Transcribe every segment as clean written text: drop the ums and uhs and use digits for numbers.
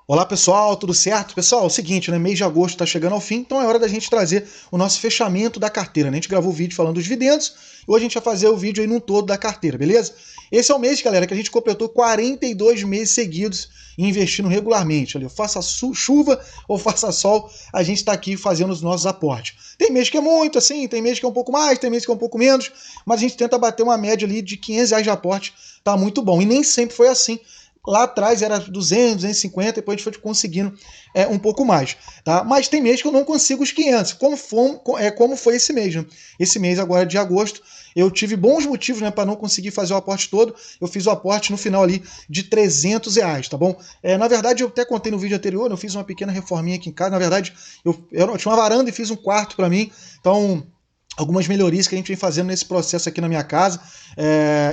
Olá pessoal, tudo certo? Pessoal, é o seguinte, né? Mês de agosto está chegando ao fim, então é hora da gente trazer o nosso fechamento da carteira, né? A gente gravou o vídeo falando dos dividendos, e hoje a gente vai fazer o vídeo aí num todo da carteira, beleza? Esse é o mês, galera, que a gente completou 42 meses seguidos investindo regularmente. Ali, faça chuva ou faça sol, a gente está aqui fazendo os nossos aportes. Tem mês que é muito, assim, tem mês que é um pouco mais, tem mês que é um pouco menos, mas a gente tenta bater uma média ali de R$ 500 de aporte, tá muito bom. E nem sempre foi assim. Lá atrás era 200, 250, depois a gente foi conseguindo um pouco mais. Tá? Mas tem mês que eu não consigo os 500, como foi esse mês. Né? Esse mês agora de agosto, eu tive bons motivos, né, para não conseguir fazer o aporte todo. Eu fiz o aporte no final ali de R$ 300, tá bom? Na verdade, eu até contei no vídeo anterior, eu fiz uma pequena reforminha aqui em casa. Na verdade, eu tinha uma varanda e fiz um quarto para mim. Então, algumas melhorias que a gente vem fazendo nesse processo aqui na minha casa.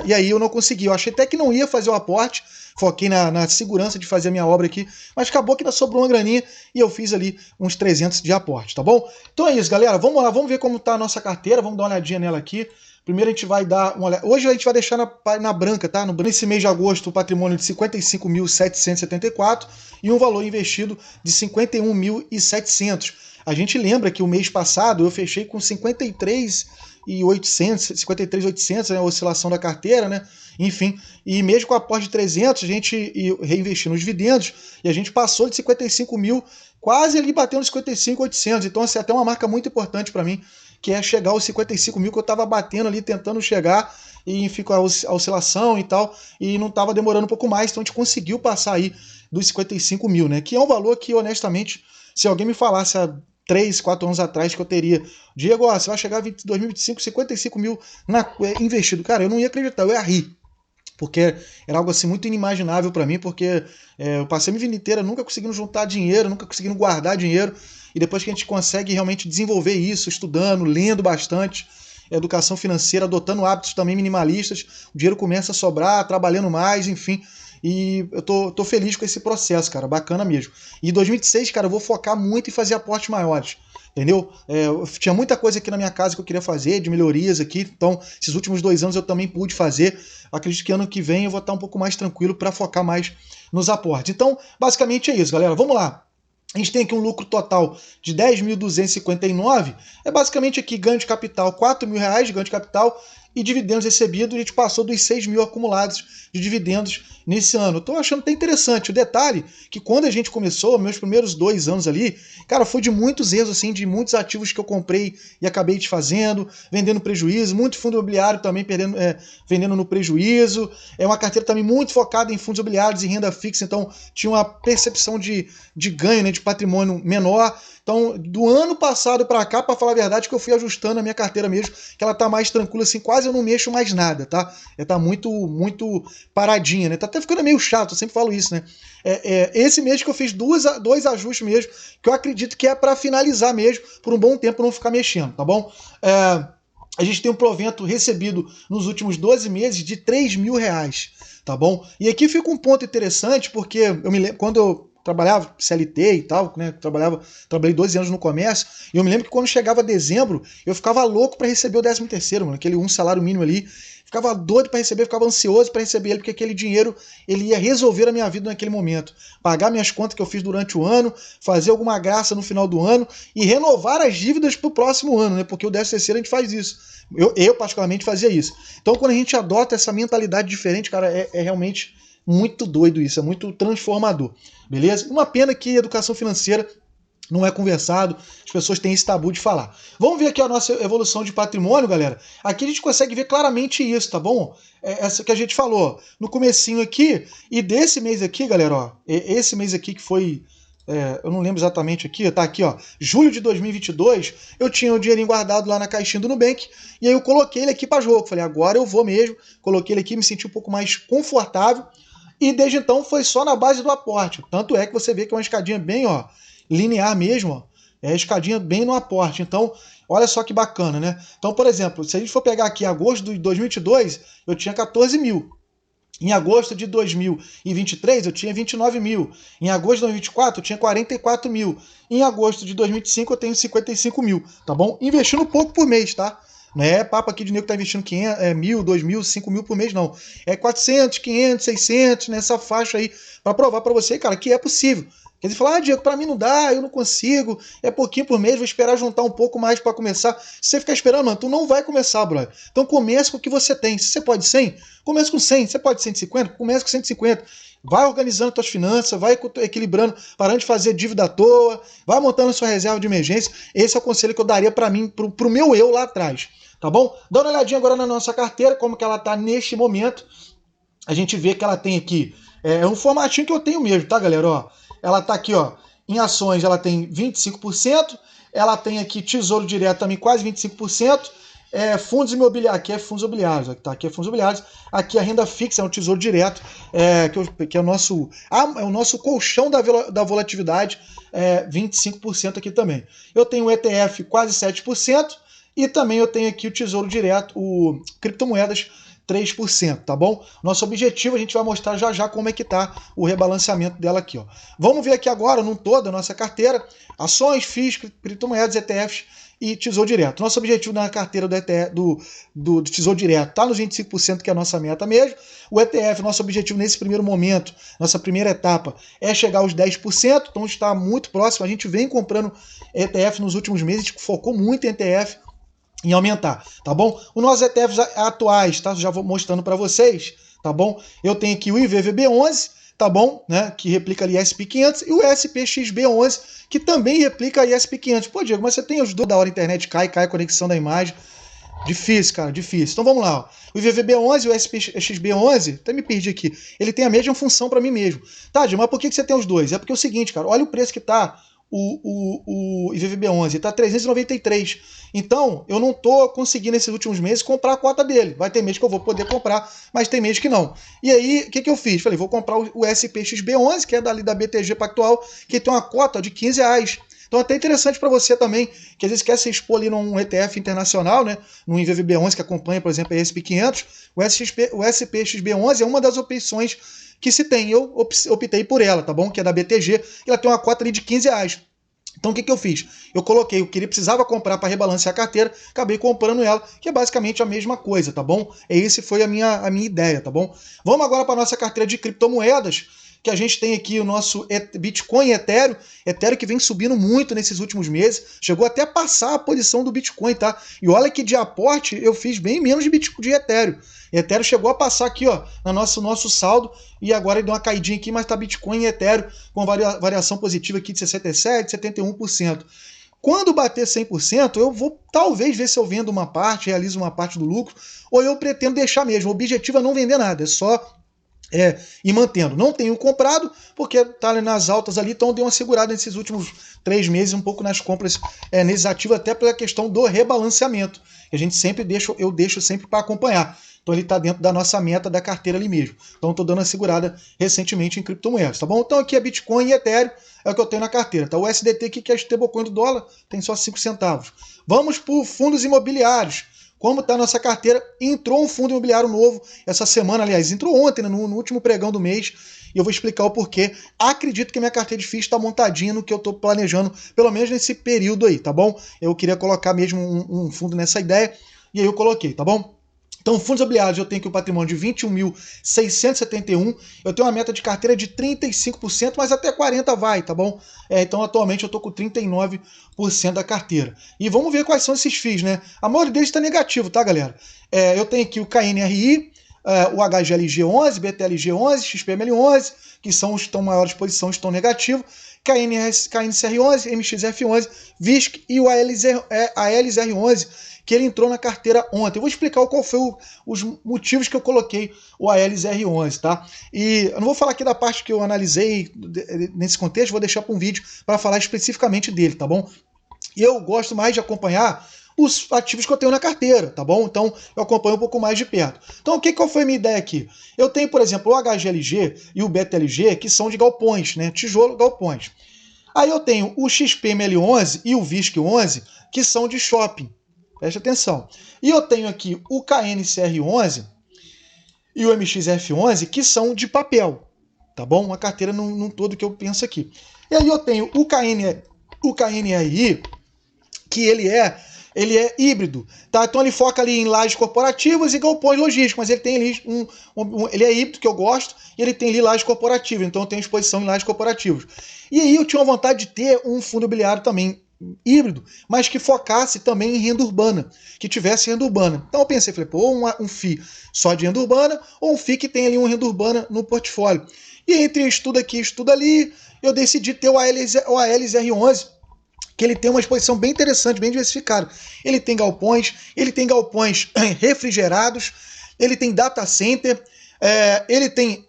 E aí eu não consegui. Eu achei até que não ia fazer o aporte, foquei na segurança de fazer a minha obra aqui, mas acabou que ainda sobrou uma graninha e eu fiz ali uns 300 de aporte, tá bom? Então é isso, galera. Vamos lá, vamos ver como tá a nossa carteira, vamos dar uma olhadinha nela aqui. Primeiro a gente vai dar uma olhada. Hoje a gente vai deixar na branca, tá? Nesse mês de agosto, o patrimônio de 55.774 e um valor investido de 51.700. A gente lembra que o mês passado eu fechei com 53.800, né, a oscilação da carteira, né? Enfim, e mesmo com a aporte de 300, a gente reinvestiu nos dividendos e a gente passou de 55 mil, quase ali batendo 55.800. Então, assim, até uma marca muito importante para mim, que é chegar aos 55 mil que eu estava batendo ali, tentando chegar, e enfim, com a oscilação e tal, e não estava demorando um pouco mais, então a gente conseguiu passar aí dos 55 mil, né? Que é um valor que, honestamente, se alguém me falasse há 3, 4 anos atrás que eu teria, Diego, você vai chegar em 2025, 55 mil investido. Cara, eu não ia acreditar, eu ia rir. Porque era algo assim muito inimaginável para mim, porque eu passei a minha vida inteira nunca conseguindo juntar dinheiro, nunca conseguindo guardar dinheiro, e depois que a gente consegue realmente desenvolver isso, estudando, lendo bastante, educação financeira, adotando hábitos também minimalistas, o dinheiro começa a sobrar, trabalhando mais, enfim. E eu tô feliz com esse processo, cara, bacana mesmo. E em 2026, cara, eu vou focar muito em fazer aportes maiores, entendeu? Tinha muita coisa aqui na minha casa que eu queria fazer, de melhorias aqui, então esses últimos 2 anos eu também pude fazer. Acredito que ano que vem eu vou estar um pouco mais tranquilo para focar mais nos aportes. Então, basicamente é isso, galera. Vamos lá. A gente tem aqui um lucro total de 10.259, basicamente aqui ganho de capital, R$ 4.000 de ganho de capital, e dividendos recebidos, a gente passou dos 6 mil acumulados de dividendos nesse ano. Estou achando até interessante. O detalhe que quando a gente começou, meus primeiros 2 anos ali, cara, foi de muitos erros, assim, de muitos ativos que eu comprei e acabei desfazendo, vendendo prejuízo, muito fundo imobiliário também vendendo no prejuízo. É uma carteira também muito focada em fundos imobiliários e renda fixa, então tinha uma percepção de ganho, né, de patrimônio menor. Então, do ano passado para cá, para falar a verdade, que eu fui ajustando a minha carteira mesmo, que ela tá mais tranquila, assim, quase eu não mexo mais nada, tá? Tá muito paradinha, né? Tá até ficando meio chato, eu sempre falo isso, né? Esse mês que eu fiz dois ajustes mesmo, que eu acredito que é para finalizar mesmo, por um bom tempo não ficar mexendo, tá bom? A gente tem um provento recebido nos últimos 12 meses de R$ 3.000, tá bom? E aqui fica um ponto interessante, porque eu me lembro, quando eu trabalhava CLT e tal, né? Trabalhei 12 anos no comércio, e eu me lembro que quando chegava dezembro, eu ficava louco para receber o 13º, mano, aquele salário mínimo ali. Ficava doido para receber, ficava ansioso para receber ele, porque aquele dinheiro ele ia resolver a minha vida naquele momento. Pagar minhas contas que eu fiz durante o ano, fazer alguma graça no final do ano e renovar as dívidas para o próximo ano, né? Porque o 13º a gente faz isso. Eu particularmente fazia isso. Então quando a gente adota essa mentalidade diferente, cara, é realmente muito doido isso, é muito transformador, beleza? Uma pena que educação financeira não é conversado, as pessoas têm esse tabu de falar. Vamos ver aqui a nossa evolução de patrimônio, galera. Aqui a gente consegue ver claramente isso, tá bom? Essa que a gente falou no comecinho aqui, e desse mês aqui, galera, ó, esse mês aqui que foi... eu não lembro exatamente aqui, tá aqui, ó, julho de 2022, eu tinha o dinheirinho guardado lá na caixinha do Nubank, e aí eu coloquei ele aqui para jogo, falei, agora eu vou mesmo, coloquei ele aqui, me senti um pouco mais confortável, e desde então foi só na base do aporte, tanto é que você vê que é uma escadinha bem, ó, linear mesmo, ó, a escadinha bem no aporte, então, olha só que bacana, né? Então, por exemplo, se a gente for pegar aqui agosto de 2022, eu tinha 14 mil, em agosto de 2023, eu tinha 29 mil. Em agosto de 2024, eu tinha 44.000. Em agosto de 2025, eu tenho 55 mil, tá bom? Investindo pouco por mês, tá? Não é papo aqui de nego que tá investindo 500, 1.000, 2.000, 5.000 por mês, não. É 400, 500, 600, nessa faixa aí, para provar para você, cara, que é possível. Quer dizer, falar, Diego, para mim não dá, eu não consigo, é pouquinho por mês, vou esperar juntar um pouco mais para começar. Se você ficar esperando, mano, tu não vai começar, brother. Então comece com o que você tem. Se você pode 100, comece com 100. Se você pode 150, comece com 150. Vai organizando suas finanças, vai equilibrando, parando de fazer dívida à toa, vai montando sua reserva de emergência. Esse é o conselho que eu daria para mim, pro meu eu lá atrás, tá bom? Dá uma olhadinha agora na nossa carteira, como que ela tá neste momento. A gente vê que ela tem aqui, um formatinho que eu tenho mesmo, tá, galera? Ó, ela tá aqui, ó, em ações ela tem 25%, ela tem aqui Tesouro Direto também quase 25%, fundos imobiliários, aqui é fundos imobiliários, tá? Aqui é fundos imobiliários, aqui a renda fixa é um Tesouro Direto, que é o nosso colchão da volatilidade, 25% aqui também. Eu tenho o ETF quase 7%, e também eu tenho aqui o Tesouro Direto, o criptomoedas, 3%, tá bom? Nosso objetivo, a gente vai mostrar já já como é que tá o rebalanceamento dela aqui, ó. Vamos ver aqui agora, num todo, a nossa carteira, ações, FIIs, criptomoedas, ETFs e Tesouro Direto. Nosso objetivo na carteira do Tesouro Direto tá nos 25%, que é a nossa meta mesmo. O ETF, nosso objetivo nesse primeiro momento, nossa primeira etapa, é chegar aos 10%, então está muito próximo. A gente vem comprando ETF nos últimos meses, a gente focou muito em ETF, em aumentar, tá bom? Os nossos ETFs atuais, tá? Já vou mostrando para vocês, tá bom? Eu tenho aqui o IVVB11, tá bom? Né? Que replica ali SP500 e o SPXB11, que também replica a SP500. Pô, Diego, mas você tem os dois, da hora a internet cai a conexão da imagem. Difícil, cara, difícil. Então vamos lá, ó. O IVVB11 e o SPXB11, até me perdi aqui, ele tem a mesma função para mim mesmo. Tá, Diego, mas por que você tem os dois? É porque é o seguinte, cara, olha o preço que tá o IVVB11, está 393. Então, eu não estou conseguindo nesses últimos meses comprar a cota dele. Vai ter mês que eu vou poder comprar, mas tem mês que não. E aí, o que eu fiz? Falei, vou comprar o SPXB11, que é dali da BTG Pactual, que tem uma cota de R$15. Então, é até interessante para você também, que às vezes quer se expor ali num ETF internacional, né? No IVVB11, que acompanha, por exemplo, a SP500. O SPXB11 é uma das opções que se tem. Eu optei por ela, tá bom? Que é da BTG, e ela tem uma cota ali de R$15. Então o que eu fiz? Eu coloquei o que ele precisava comprar para rebalancear a carteira, acabei comprando ela, que é basicamente a mesma coisa, tá bom? Esse foi a minha ideia, tá bom? Vamos agora para a nossa carteira de criptomoedas, que a gente tem aqui o nosso Bitcoin e Ethereum que vem subindo muito nesses últimos meses, chegou até a passar a posição do Bitcoin, tá? E olha que de aporte eu fiz bem menos de Ethereum. Ethereum chegou a passar aqui, ó, no nosso saldo, e agora ele deu uma caidinha aqui, mas tá Bitcoin e Ethereum com variação positiva aqui de 67%, 71%. Quando bater 100%, eu vou talvez ver se eu vendo uma parte, realizo uma parte do lucro, ou eu pretendo deixar mesmo. O objetivo é não vender nada, é só ir mantendo. Não tenho comprado, porque tá nas altas ali, então deu uma segurada nesses últimos 3 meses, um pouco nas compras nesses ativos, até pela questão do rebalanceamento. A gente sempre eu deixo sempre para acompanhar. Então ele está dentro da nossa meta da carteira ali mesmo. Então estou dando uma segurada recentemente em criptomoedas, tá bom? Então aqui é Bitcoin e Ethereum, é o que eu tenho na carteira. Tá? O USDT aqui, que é a stablecoin do dólar, tem só 5 centavos. Vamos por fundos imobiliários. Como está a nossa carteira? Entrou um fundo imobiliário novo essa semana, aliás, entrou ontem, né, no último pregão do mês, e eu vou explicar o porquê. Acredito que minha carteira de FIIs está montadinha no que eu estou planejando, pelo menos nesse período aí, tá bom? Eu queria colocar mesmo um fundo nessa ideia, e aí eu coloquei, tá bom? Então, fundos imobiliários, eu tenho aqui o patrimônio de 21.671, eu tenho uma meta de carteira de 35%, mas até 40% vai, tá bom? Então, atualmente, eu estou com 39% da carteira. E vamos ver quais são esses FIIs, né? A maioria deles está negativo, tá, galera? Eu tenho aqui o KNRI, o HGLG11, BTLG11, XPML11, que são os que estão maiores posições, estão negativos, KNCR11, MXF11, VISC e o ALZR11, que ele entrou na carteira ontem. Eu vou explicar qual foi os motivos que eu coloquei o ALZR11, tá? E eu não vou falar aqui da parte que eu analisei nesse contexto, vou deixar para um vídeo para falar especificamente dele, tá bom? E eu gosto mais de acompanhar os ativos que eu tenho na carteira, tá bom? Então eu acompanho um pouco mais de perto. Então qual foi a minha ideia aqui? Eu tenho, por exemplo, o HGLG e o BTLG, que são de galpões, né? Tijolo, galpões. Aí eu tenho o XPML11 e o VISC11, que são de shopping. Preste atenção. E eu tenho aqui o KNCR11 e o MXF11, que são de papel, tá bom? Uma carteira num todo que eu penso aqui. E aí eu tenho o KNRI, que ele ele é híbrido, tá? Então ele foca ali em lajes corporativas e galpões logísticos, mas ele tem ali ele é híbrido, que eu gosto, e ele tem ali lajes corporativas, então eu tenho exposição em lajes corporativas. E aí eu tinha uma vontade de ter um fundo imobiliário também híbrido, mas que focasse também em renda urbana, que tivesse renda urbana. Então eu pensei, falei, pô, um FII só de renda urbana, ou um FII que tem ali uma renda urbana no portfólio. E entre estudo aqui e estudo ali, eu decidi ter o ALS R11, que ele tem uma exposição bem interessante, bem diversificada. Ele tem galpões refrigerados, ele tem data center, ele tem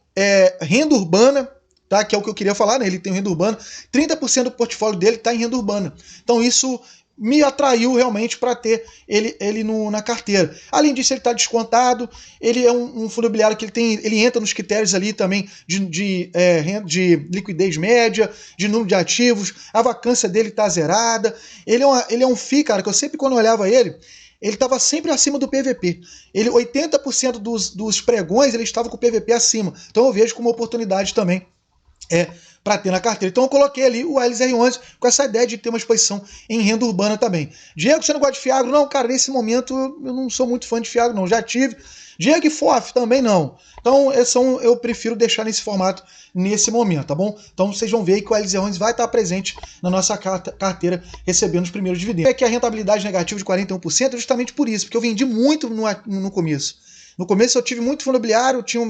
renda urbana, tá? Que é o que eu queria falar, né? Ele tem renda urbana, 30% do portfólio dele está em renda urbana. Então isso me atraiu realmente para ter ele na carteira. Além disso, ele está descontado, ele é um fundo imobiliário que ele entra nos critérios ali também de liquidez média, de número de ativos, a vacância dele está zerada. Ele é um FII, cara, que eu sempre, quando eu olhava ele estava sempre acima do PVP. 80% dos pregões ele estava com o PVP acima. Então eu vejo como oportunidade também para ter na carteira. Então eu coloquei ali o LZR11 com essa ideia de ter uma exposição em renda urbana também. Diego, você não gosta de Fiagro? Não, cara, nesse momento eu não sou muito fã de Fiagro, não. Já tive. Diego e FOF também não. Então eu prefiro deixar nesse formato nesse momento, tá bom? Então vocês vão ver que o LZ11 vai estar presente na nossa carteira recebendo os primeiros dividendos. Aqui a rentabilidade negativa de 41% é justamente por isso, porque eu vendi muito no começo. No começo eu tive muito fundo imobiliário, tinha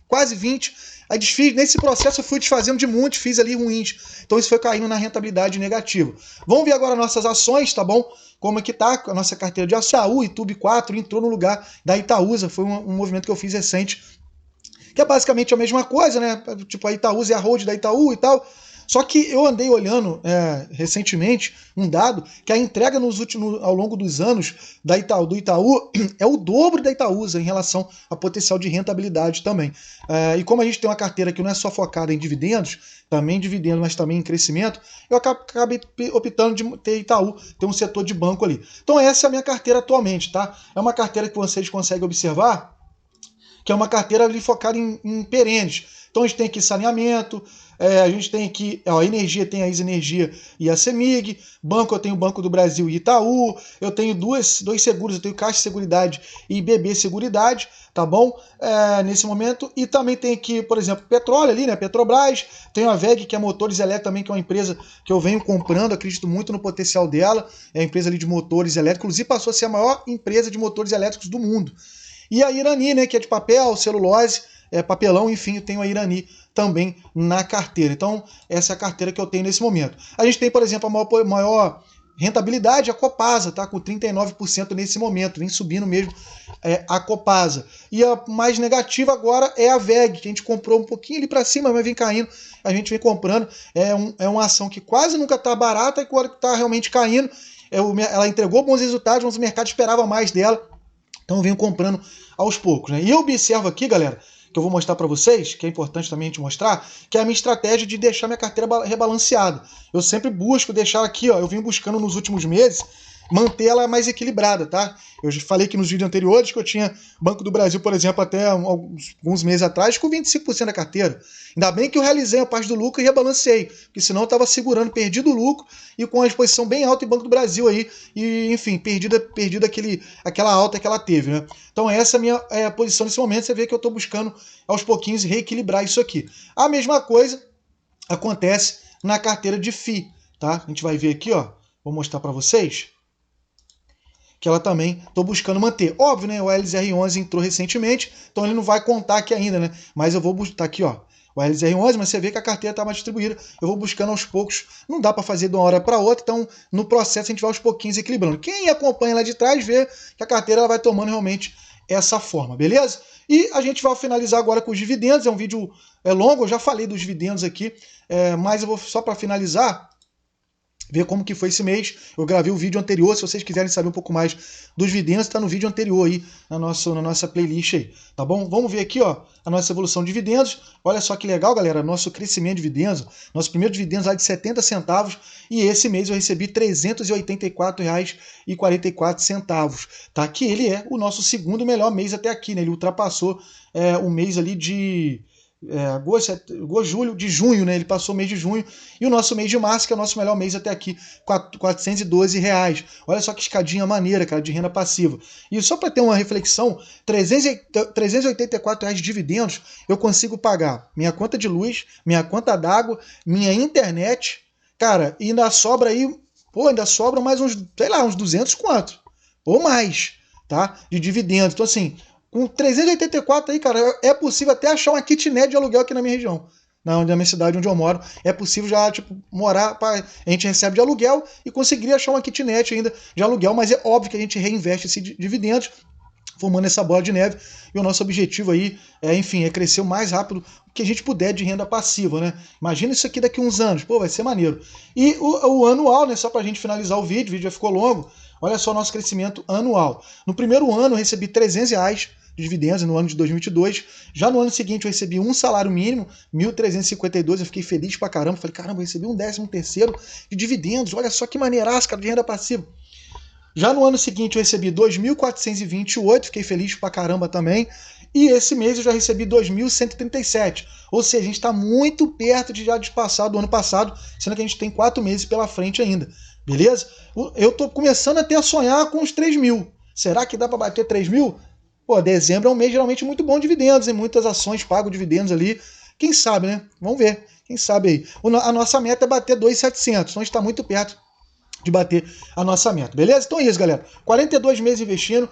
quase 20. Aí desfiz, nesse processo eu fui desfazendo de muitos, fiz ali ruins. Então isso foi caindo na rentabilidade negativa. Vamos ver agora nossas ações, tá bom? Como é que tá a nossa carteira de ações. YouTube 4 entrou no lugar da Itaúsa, foi um movimento que eu fiz recente, que é basicamente a mesma coisa, né? Tipo, a Itaúsa é a hold da Itaú e tal. Só que eu andei olhando recentemente um dado que a entrega ao longo dos anos do Itaú é o dobro da Itaúsa em relação a potencial de rentabilidade também. E como a gente tem uma carteira que não é só focada em dividendos, mas também em crescimento, eu acabei optando de ter Itaú, ter um setor de banco ali. Então essa é a minha carteira atualmente, tá? É uma carteira que vocês conseguem observar, que é uma carteira ali focada em perenes. Então a gente tem aqui saneamento, a gente tem aqui a energia, tem a ISA Energia e a CEMIG, banco eu tenho o Banco do Brasil e Itaú, eu tenho dois seguros, eu tenho Caixa Seguridade e BB Seguridade, tá bom? Nesse momento, e também tem aqui, por exemplo, petróleo ali, né? Petrobras, tem a VEG, que é motores elétricos também, que é uma empresa que eu venho comprando, acredito muito no potencial dela, é a empresa ali de motores elétricos, inclusive passou a ser a maior empresa de motores elétricos do mundo. E a Irani, né, que é de papel, celulose, papelão, enfim, eu tenho a Irani também na carteira. Então, essa é a carteira que eu tenho nesse momento. A gente tem, por exemplo, a maior rentabilidade, a Copasa, tá com 39% nesse momento, vem subindo mesmo a Copasa. E a mais negativa agora é a VEG, que a gente comprou um pouquinho ali para cima, mas vem caindo, a gente vem comprando. É uma ação que quase nunca está barata e agora está realmente caindo. Ela entregou bons resultados, mas o mercado esperava mais dela. Então eu venho comprando aos poucos, né? E eu observo aqui, galera, que eu vou mostrar para vocês, que é importante também a gente mostrar, que é a minha estratégia de deixar minha carteira rebalanceada. Eu sempre busco deixar aqui, ó, eu venho buscando nos últimos meses manter ela mais equilibrada, tá? Eu já falei aqui nos vídeos anteriores que eu tinha Banco do Brasil, por exemplo, até alguns meses atrás, com 25% da carteira. Ainda bem que eu realizei a parte do lucro e rebalancei, porque senão eu estava segurando, perdido o lucro e com a exposição bem alta em Banco do Brasil aí, e enfim, perdido aquela alta que ela teve, né? Então essa é a minha posição nesse momento, você vê que eu estou buscando aos pouquinhos reequilibrar isso aqui. A mesma coisa acontece na carteira de FI, tá? A gente vai ver aqui, ó, vou mostrar para vocês, que ela também estou buscando manter. Óbvio, né? O LZR11 entrou recentemente, então ele não vai contar aqui ainda, né? Mas eu vou buscar aqui, ó, o LZR11, mas você vê que a carteira está mais distribuída. Eu vou buscando aos poucos, não dá para fazer de uma hora para outra, então no processo a gente vai aos pouquinhos equilibrando. Quem acompanha lá de trás vê que a carteira ela vai tomando realmente essa forma, beleza? E a gente vai finalizar agora com os dividendos. É um vídeo longo, eu já falei dos dividendos aqui, mas eu vou só para finalizar ver como que foi esse mês. Eu gravei o vídeo anterior, se vocês quiserem saber um pouco mais dos dividendos, está no vídeo anterior aí, na nossa playlist aí, tá bom? Vamos ver aqui, ó, a nossa evolução de dividendos. Olha só que legal, galera, nosso crescimento de dividendos. Nosso primeiro dividendo lá de 70 centavos e esse mês eu recebi R$ 384,44, tá? Que ele é o nosso segundo melhor mês até aqui, né? Ele ultrapassou o mês ali de julho, de junho, né? Ele passou o mês de junho. E o nosso mês de março, que é o nosso melhor mês até aqui, R$ 412. Olha só que escadinha maneira, cara, de renda passiva. E só para ter uma reflexão, R$ 384 de dividendos eu consigo pagar minha conta de luz, minha conta d'água, minha internet, cara, e ainda sobra aí, ainda sobra mais uns, sei lá, uns 200 conto, ou mais, tá? De dividendos. Então, assim, com 384 aí, cara, é possível até achar uma kitnet de aluguel aqui na minha região. Na minha cidade onde eu moro, é possível já, tipo, morar, a gente recebe de aluguel e conseguiria achar uma kitnet ainda de aluguel, mas é óbvio que a gente reinveste esses dividendos, formando essa bola de neve, e o nosso objetivo aí é crescer o mais rápido que a gente puder de renda passiva, né? Imagina isso aqui daqui a uns anos, vai ser maneiro. E o anual, né, só pra gente finalizar o vídeo já ficou longo, olha só o nosso crescimento anual. No primeiro ano eu recebi R$300 de dividendos, no ano de 2022. Já no ano seguinte eu recebi um salário mínimo, 1.352, eu fiquei feliz pra caramba. Falei, caramba, eu recebi um 13º de dividendos, olha só que maneiraço, cara, de renda passiva. Já no ano seguinte eu recebi 2.428, fiquei feliz pra caramba também. E esse mês eu já recebi 2.137. Ou seja, a gente está muito perto de já despassar do ano passado, sendo que a gente tem 4 meses pela frente ainda. Beleza? Eu tô começando até a sonhar com os 3.000. Será que dá para bater 3.000? Dezembro é um mês geralmente muito bom de dividendos, em muitas ações pagam dividendos ali. Quem sabe, né? Vamos ver. Quem sabe aí. A nossa meta é bater 2.700, então a gente está muito perto de bater a nossa meta, beleza? Então é isso, galera. 42 meses investindo.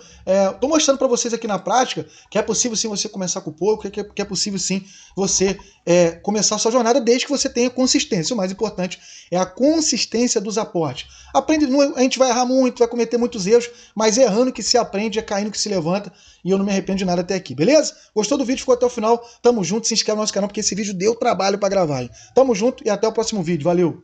Tô mostrando para vocês aqui na prática que é possível sim você começar com pouco, que é possível sim você começar a sua jornada desde que você tenha consistência. O mais importante é a consistência dos aportes. A gente vai errar muito, vai cometer muitos erros, mas errando que se aprende, é caindo que se levanta, e eu não me arrependo de nada até aqui, beleza? Gostou do vídeo? Ficou até o final? Tamo junto, se inscreve no nosso canal, porque esse vídeo deu trabalho para gravar, hein? Tamo junto e até o próximo vídeo. Valeu!